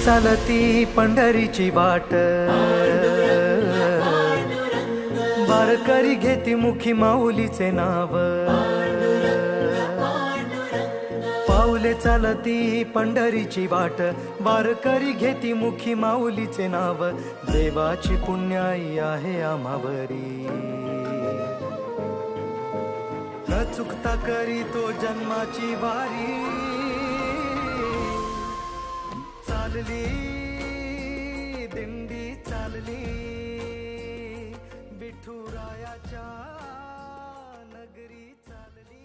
चालती पंढरीची वाट, वारकरी घेती मुखी माऊलीचे नाव। पाऊले चालती पंढरीची वाट, वारकरी घेती मुखी माऊलीचे नाव। देवाची पुण्याई आहे आम्हावरी, न चुकता करी तो जन्माची वारी। चालली दिंडी चालली विठुरायाच्या नगरी चालली।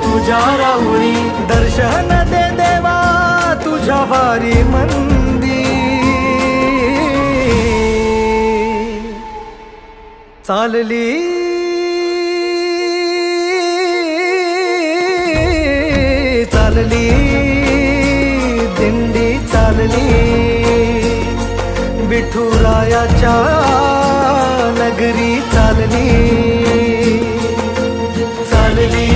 तुझ्या राहुरी दर्शन दे देवा, तुझ्या वारी मंदी। चालली चालली दिंडी चालली विठुरायाच्या नगरी चालली। चालली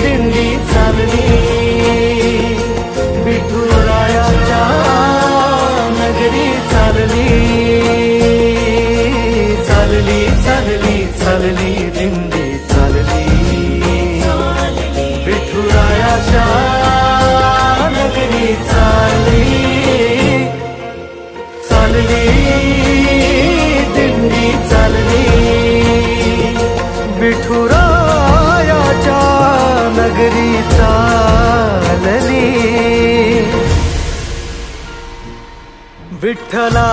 दिंडी चालली विठुरायाच्या नगरी चालली। चालली चालली चालली दिंडी चालली विठुरायाच्या नगरी चालली। चालली दिंडी चालली विठुरायाच्या नगरी चालली। विठ्ठला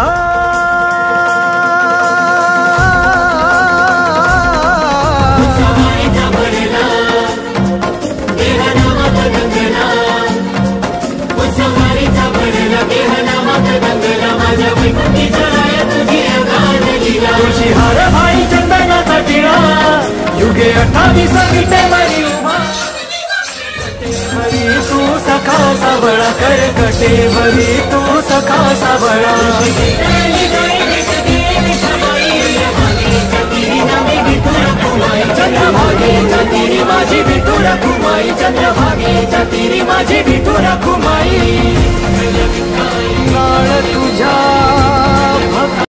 तुझी हार भाई चंदनाचा टिळा, युगे 28 विटेवरी उभा। तू सखा सावळा कर कटेवरी, तू सखा सावळा। चंद्रभागेच्या तीरी माझी विठू रखुमाई, चंद्रभागेच्या तीरी माझी विठू रखुमाई।